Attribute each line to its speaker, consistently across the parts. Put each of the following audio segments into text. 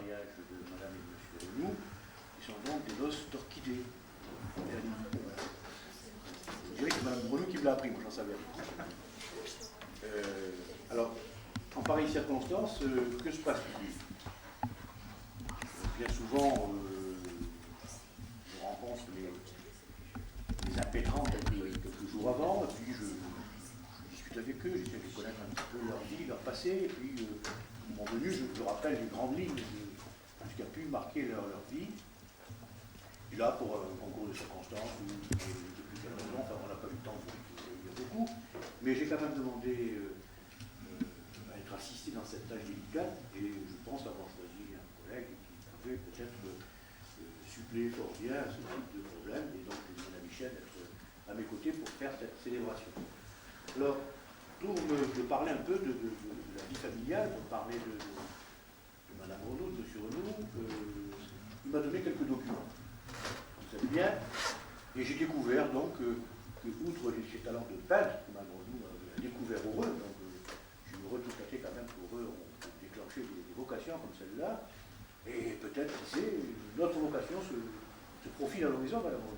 Speaker 1: mariage de Madame et Monsieur Renou, qui sont donc des noces d'orchidées. Je dirais que c'est Madame Renou qui me l'a appris, moi j'en savais rien. Alors, en pareille circonstance, que se passe-t-il? Bien souvent, je rencontre les impétrants quelques jours avant, et puis je discute avec eux, j'essaie de connaître un petit peu leur vie, leur passé, et puis, au moment venu, je rappelle les grandes lignes de ce qui a pu marquer leur vie. Et là, pour un concours de circonstances, ou depuis quelle raison, enfin, on n'a pas eu le temps pour il y a beaucoup, mais j'ai quand même demandé à être assisté dans cette tâche délicate, et je pense avoir choisi un collègue qui pouvait peut-être suppléer fort bien à ce type de problème, et donc Mme Michel être à mes côtés pour faire cette célébration. Alors, pour me parler un peu de la vie familiale, pour parler de Mme Renaud, de M. Renaud, il m'a donné quelques documents. Vous savez bien, et j'ai découvert donc que outre ses talents de peintre, que Mme Renaud a découvert pour eux, donc je suis heureux de constater quand même pour eux on peut déclencher des vocations comme celle-là, et peut-être c'est notre vocation se profile à l'horizon, Mme Renaud.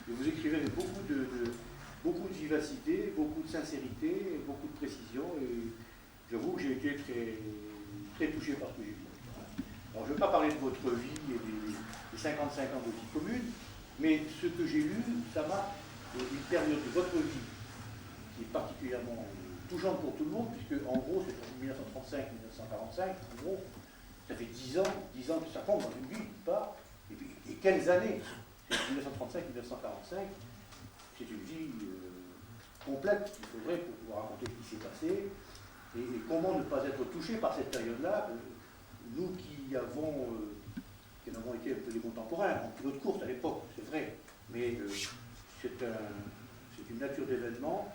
Speaker 1: Et vous écrivez avec beaucoup de vivacité, beaucoup de sincérité, beaucoup de précision, et j'avoue que j'ai été très touché par ce que j'ai vu. Alors je ne vais pas parler de votre vie et des 55 ans de vie commune, mais ce que j'ai lu, ça m'a une période de votre vie qui est particulièrement touchante pour tout le monde, puisque en gros c'est en 1935-1945, en gros, ça fait 10 ans que ça compte dans une vie, pas, et quelles années? 1935-1945, c'est une vie complète qu'il faudrait pour pouvoir raconter ce qui s'est passé, et comment ne pas être touché par cette période-là, nous qui avons été un peu des contemporains, en pilote de course à l'époque, c'est vrai, mais c'est une nature d'événement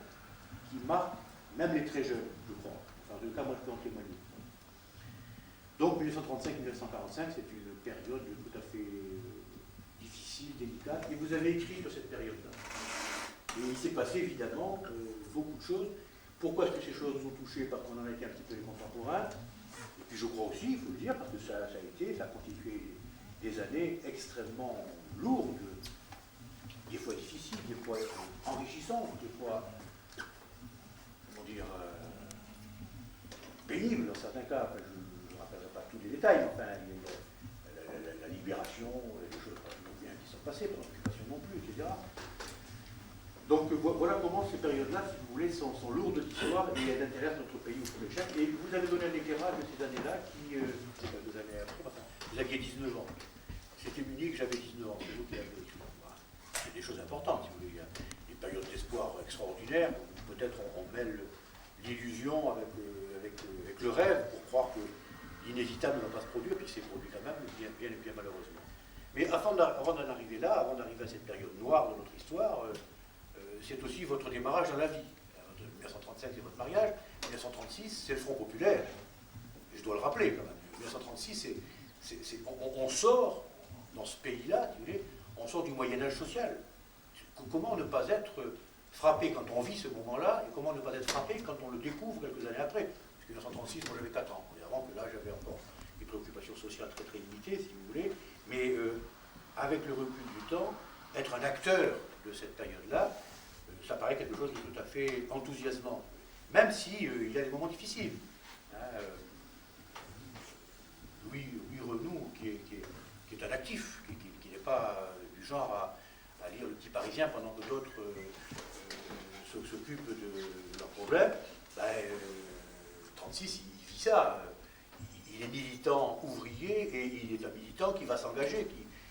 Speaker 1: qui marque même les très jeunes, je crois. Enfin, en tout cas, moi je peux en témoigner. Donc 1935-1945, c'est une période tout à fait difficile, délicate, et vous avez écrit sur cette période-là. Et il s'est passé évidemment beaucoup de choses. Pourquoi est-ce que ces choses nous ont touchés? Parce qu'on en a été un petit peu les contemporains. Et puis je crois aussi, il faut le dire, parce que ça a constitué des années extrêmement lourdes, des fois difficiles, des fois enrichissantes, des fois, comment dire, pénibles dans certains cas. Enfin, je ne rappellerai pas tous les détails, mais enfin, il y a la libération, des choses pas toujours bien qui sont passées, pas l'occupation non plus, etc. Donc voilà comment ces périodes-là, si vous voulez, sont lourdes d'histoire et elles intéressent notre pays au premier chef. Et vous avez donné un éclairage de ces années-là qui, c'est pas 2 années après, enfin, vous aviez 19 ans. C'était Munich, j'avais 19 ans, c'est vous qui l'avez écrit. Voilà. C'est des choses importantes, si vous voulez. Il y a des périodes d'espoir extraordinaires, peut-être on mêle l'illusion avec le rêve pour croire que l'inévitable ne va pas se produire, puis c'est produit quand même, bien malheureusement. Mais avant d'en arriver là, avant d'arriver à cette période noire de notre histoire, c'est aussi votre démarrage dans la vie. 1935, c'est votre mariage. 1936, c'est le Front populaire. Et je dois le rappeler quand même. 1936, on sort, dans ce pays-là, si vous voulez, on sort du Moyen-Âge social. Comment ne pas être frappé quand on vit ce moment-là, et comment ne pas être frappé quand on le découvre quelques années après? Parce que 1936, moi j'avais 4 ans. Et avant que là, j'avais encore des préoccupations sociales très très limitées, si vous voulez. Mais avec le recul du temps, être un acteur de cette période-là, ça paraît quelque chose de tout à fait enthousiasmant, même si il y a des moments difficiles. Louis Renou, qui est un actif, qui n'est pas du genre à lire le Petit Parisien pendant que d'autres s'occupent de leurs problèmes, 36, il vit ça. Il est militant ouvrier et il est un militant qui va s'engager,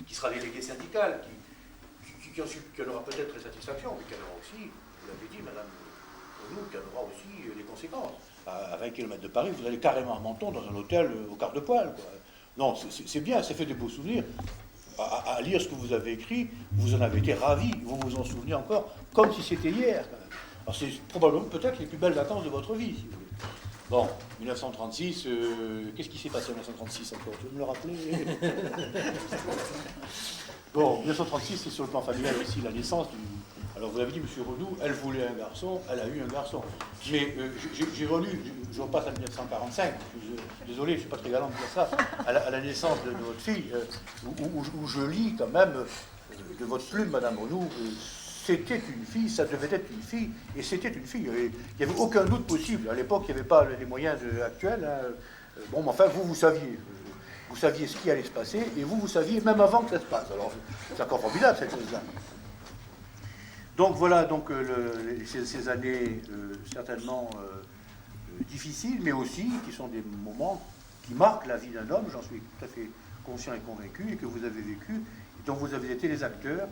Speaker 1: qui sera délégué syndical, qui en aura peut-être les satisfactions, mais qui en aura aussi, vous l'avez dit, Madame Renou, qui en aura aussi les conséquences. À 20 km de Paris, vous allez carrément à Menton dans un hôtel au quart de poil, quoi. Non, c'est bien, ça fait des beaux souvenirs. À lire ce que vous avez écrit, vous en avez été ravi, vous vous en souvenez encore, comme si c'était hier. Quand même. Alors c'est probablement peut-être les plus belles vacances de votre vie, si vous voulez. Bon, 1936, qu'est-ce qui s'est passé en 1936 encore? Tu veux me le rappeler? Bon, 1936, c'est sur le plan familial aussi la naissance Alors vous avez dit, M. Renou, elle voulait un garçon, elle a eu un garçon. Mais j'ai relu, je repasse à 1945, désolé, je ne suis pas très galant de dire ça, à la naissance de votre fille, où je lis quand même de votre plume, Madame Renou, c'était une fille, ça devait être une fille, et c'était une fille. Il n'y avait aucun doute possible. À l'époque, il n'y avait pas les moyens actuels. Hein. Bon, mais enfin, vous saviez. Vous saviez ce qui allait se passer, et vous saviez même avant que ça se passe. Alors, c'est encore formidable, cette chose-là. Donc, voilà donc, ces années certainement difficiles, mais aussi qui sont des moments qui marquent la vie d'un homme, j'en suis tout à fait conscient et convaincu, et que vous avez vécu, et dont vous avez été les acteurs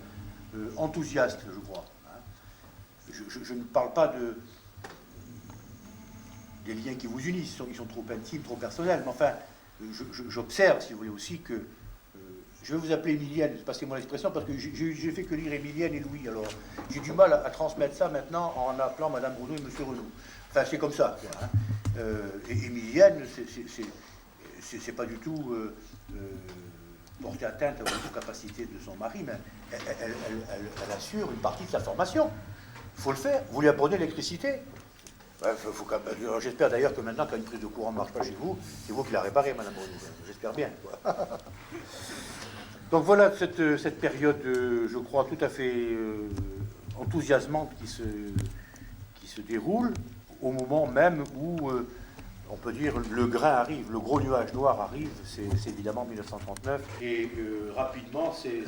Speaker 1: enthousiastes, je crois. Hein. Je ne parle pas des liens qui vous unissent, ils sont trop intimes, trop personnels, mais enfin, j'observe, si vous voulez, aussi que je vais vous appeler Émilienne, passez-moi l'expression, parce que j'ai fait que lire Émilienne et Louis, alors j'ai du mal à transmettre ça maintenant en appelant Madame Renou et Monsieur Renou. Enfin, c'est comme ça. Quoi, hein. Et Émilienne, c'est pas du tout porter atteinte aux capacités de son mari, mais elle assure une partie de sa formation. Il faut le faire. Vous lui apprenez l'électricité. J'espère d'ailleurs que maintenant, quand une prise de courant ne marche pas chez vous, c'est vous qui la réparez, Madame Renou. J'espère bien. Donc voilà cette période, je crois, tout à fait enthousiasmante qui se déroule au moment même où, on peut dire, le grain arrive, le gros nuage noir arrive, c'est évidemment 1939. Et rapidement, c'est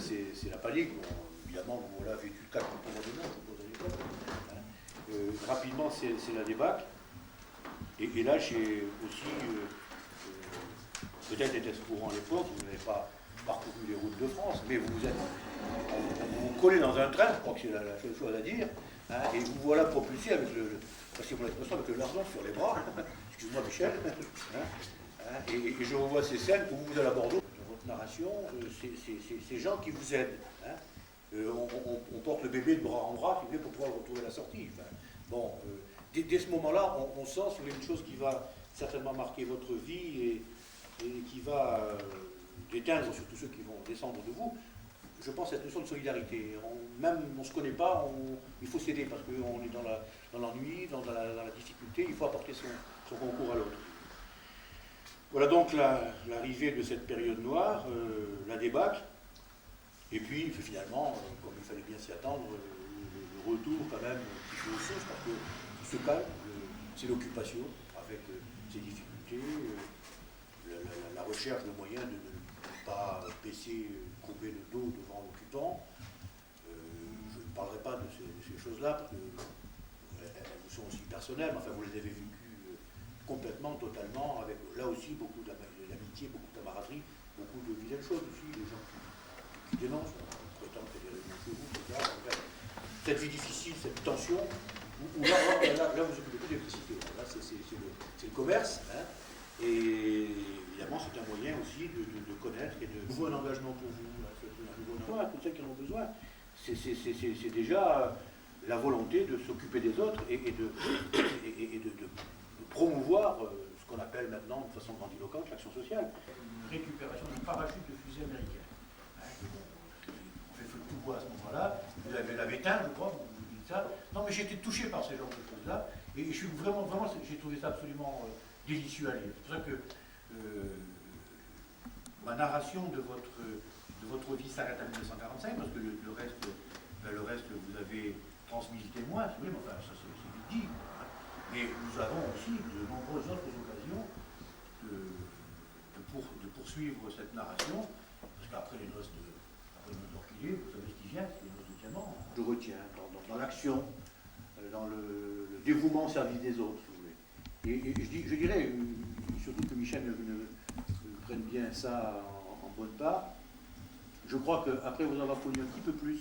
Speaker 1: la panique. Bon, évidemment, vous voilà vécu 4 bombardements, je suppose, à l'époque. Rapidement, c'est la débâcle. Et là, j'ai aussi, peut-être était-ce courant à l'époque, vous n'avez pas parcouru les routes de France, mais vous vous collez dans un train, je crois que c'est la seule chose à dire, hein, et vous voilà propulsé avec passez-moi l'expression, avec le lardon sur les bras, excuse-moi Michel, hein, et je revois ces scènes où vous allez à Bordeaux, dans votre narration, ces gens qui vous aident. Hein. On porte le bébé de bras en bras, si vous voulez, pour pouvoir le retrouver à la sortie. Enfin, bon, dès ce moment-là, on sent qu'il y a une chose qui va certainement marquer votre vie et qui va déteindre surtout ceux qui vont descendre de vous. Je pense à cette notion de solidarité. Même on ne se connaît pas, il faut s'aider parce qu'on est dans l'ennui, dans la difficulté, il faut apporter son concours à l'autre. Voilà donc l'arrivée de cette période noire, la débâcle. Et puis, finalement, comme il fallait bien s'y attendre, le retour quand même qui fait aussi, parce que tout se calme, c'est l'occupation avec ses difficultés, la recherche de moyens de ne pas baisser, courber le dos devant l'occupant. Je ne parlerai pas de ces choses-là, parce qu'elles vous sont aussi personnelles, enfin vous les avez vécues complètement, totalement, avec là aussi beaucoup d'amitié, beaucoup de camaraderie, beaucoup de vilaines choses aussi, des gens qui dénoncent, on prétend qu'il y a des réunions chez vous, etc. Cette vie difficile, cette tension, où là vous occupez beaucoup d'électricité. Là, c'est le commerce, hein, et évidemment, c'est un moyen aussi de connaître et de nouveau un engagement pour vous, un nouveau emploi, pour ceux qui en ont besoin. C'est déjà la volonté de s'occuper des autres et de promouvoir ce qu'on appelle maintenant, de façon grandiloquente, l'action sociale. Une récupération d'un parachute de fusée américain. On fait feu de tout bois à ce moment-là. Vous l'avez éteint, je crois, vous dites ça. Non, mais j'ai été touché par ces genres de choses-là. Et je suis vraiment, j'ai trouvé ça absolument délicieux à lire. C'est pour ça que ma narration de votre vie s'arrête à 1945, parce que le reste, vous avez transmis le témoin, si vous voulez, mais enfin, ça c'est dit. Mais nous avons aussi de nombreuses autres occasions de poursuivre cette narration, parce qu'après les noces d'orchidée, vous savez ce qui vient, c'est les noces de diamant. Je retiens dans l'action, dans le dévouement au service des autres, si vous voulez. Et je dirais, surtout que Michel prenne bien ça en bonne part, je crois qu'après vous en avoir connu un petit peu plus,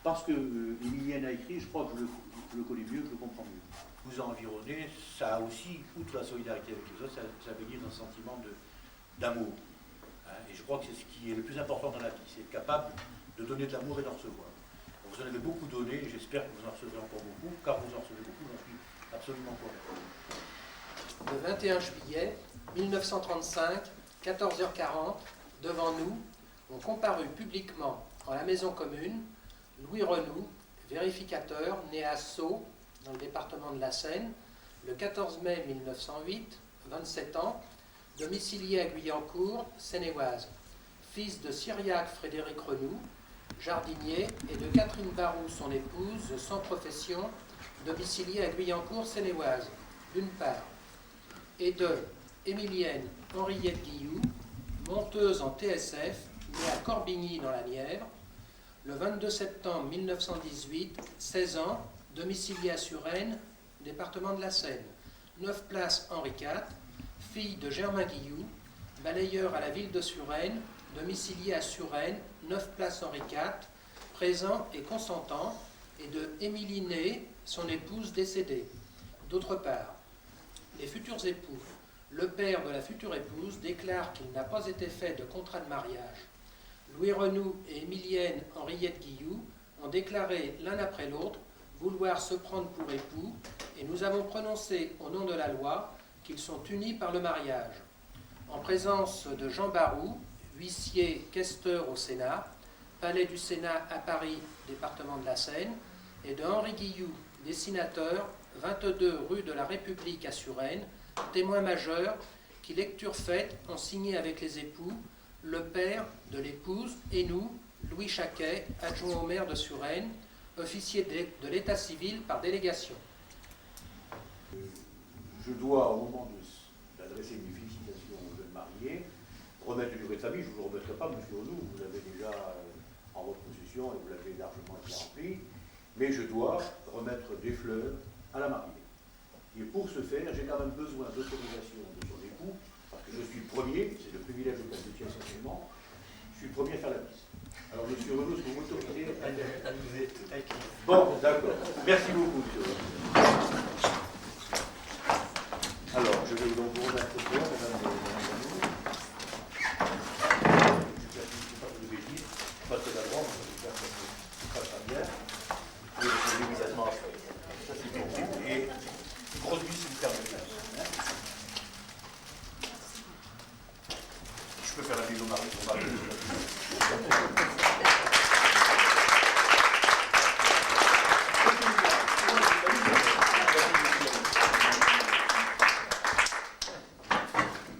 Speaker 1: parce que Émilienne a écrit, je crois que je le connais mieux, que je le comprends mieux. Vous environnez, ça a aussi, outre la solidarité avec les autres, ça veut dire un sentiment d'amour. Hein, et je crois que c'est ce qui est le plus important dans la vie, c'est être capable de donner de l'amour et d'en recevoir. Vous en avez beaucoup donné, et j'espère que vous en recevrez encore beaucoup, car vous en recevez beaucoup, j'en suis absolument convaincu.
Speaker 2: Le 21 juillet 1935, 14h40, devant nous, ont comparu publiquement en la maison commune Louis Renou, vérificateur, né à Sceaux, dans le département de la Seine, le 14 mai 1908, 27 ans, domicilié à Guyancourt, Seine-et-Oise, fils de Cyriaque Frédéric Renoux, jardinier, et de Catherine Barou, son épouse, sans profession, domiciliée à Guyancourt, Seine-et-Oise, d'une part, et de Émilienne Henriette Guilloux, monteuse en TSF, née à Corbigny dans la Nièvre, le 22 septembre 1918, 16 ans, domiciliée à Suresnes, département de la Seine, 9 place Henri IV, fille de Germain Guilloux, balayeur à la ville de Suresnes, domicilié à Suresnes, 9 place Henri IV, présent et consentant, et de Émilie Ney, son épouse décédée. D'autre part, les futurs époux, le père de la future épouse déclare qu'il n'a pas été fait de contrat de mariage. Louis Renoux et Émilienne Henriette Guilloux ont déclaré l'un après l'autre vouloir se prendre pour époux, et nous avons prononcé au nom de la loi qu'ils sont unis par le mariage. En présence de Jean Barou, huissier questeur au Sénat, palais du Sénat à Paris, département de la Seine, et de Henri Guilloux, dessinateur, 22 rue de la République à Suresnes, témoin majeur, qui, lecture faite, ont signé avec les époux, le père de l'épouse et nous, Louis Chaquet, adjoint au maire de Suresnes, officier de l'état civil par délégation.
Speaker 1: Je dois, au moment d'adresser mes félicitations aux jeunes mariés, remettre le livret de famille. Je ne vous le remettrai pas, monsieur Renoux, vous l'avez déjà en votre possession et vous l'avez largement été rempli. Mais je dois remettre des fleurs à la mariée. Et pour ce faire, j'ai quand même besoin d'autorisation de son époux, parce que je suis le premier, c'est le privilège auquel je tiens essentiellement, je suis le premier à faire la mise. Alors, monsieur Renoux, est-ce que vous m'autorisez à vous êtes tout à qui. Bon, d'accord. Merci beaucoup, monsieur Renoux. Alors, je vais donc vous remettre le fleurs, madame Renoux. Je ne sais pas de bêtises, pas très à droite, mais je vais faire ça très bien. Et je vais immédiatement après. Ça, c'est pour vous. Et grosse bise, si vous permettez. Je peux faire la bise au mari.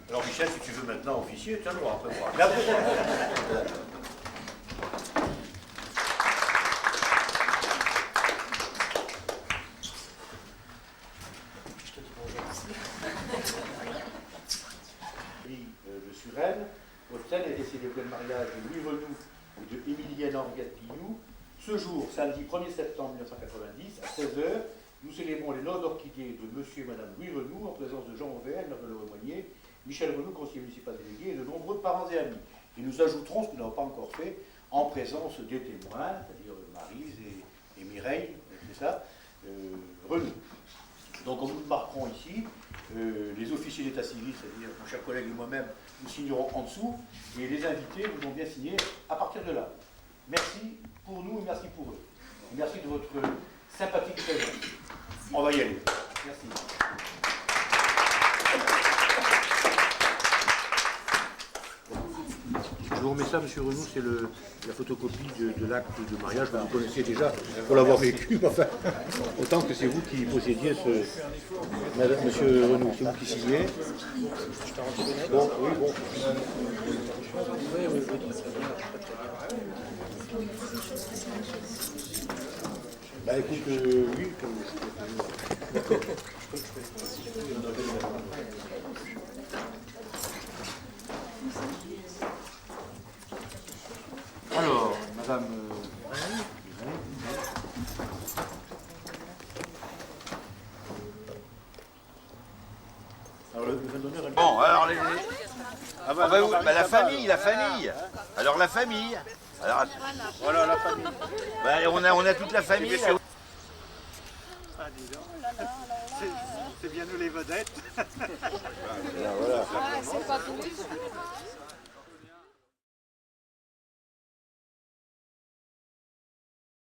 Speaker 1: Alors Michel, si tu veux maintenant officier, tu as le droit après moi. Mais après, de Suresnes, Hôtel est décédé au mariage de Louis Renoux et de Émilienne Henriette Guilloux. Ce jour, samedi 1er septembre 1990, à 16h, nous célébrons les noces d'orchidées de monsieur et madame Louis Renoux en présence de Jean Auvergne, maire de Leremoynier, Michel Renoux, conseiller municipal délégué, et de nombreux parents et amis. Et nous ajouterons ce que nous n'avons pas encore fait en présence des témoins, c'est-à-dire Maryse et Mireille, c'est ça, Renoux. Donc, comme nous le marquerons ici, les officiers d'état civil, c'est-à-dire mon cher collègue et moi-même, nous signerons en dessous, et les invités nous ont bien signé à partir de là. Merci pour nous et merci pour eux. Et merci de votre sympathique présence. On va y aller. Merci. Je vous remets ça, monsieur Renoux, c'est la photocopie de l'acte de mariage. Vous connaissez déjà pour l'avoir vécu, enfin, autant que c'est vous qui possédiez ce. Madame, monsieur Renoux, c'est vous qui signez. Bon, oui, bon. Bah écoute, oui, d'accord. Alors, madame. Alors, le vin d'honneur.
Speaker 3: Bon, alors ah bah, la famille. Alors la famille. Alors,
Speaker 1: Voilà la famille.
Speaker 3: bah, on a toute la famille. Là.
Speaker 4: Ah, dis donc. C'est bien nous les vedettes.
Speaker 3: Voilà.
Speaker 5: Ah, c'est pas tout.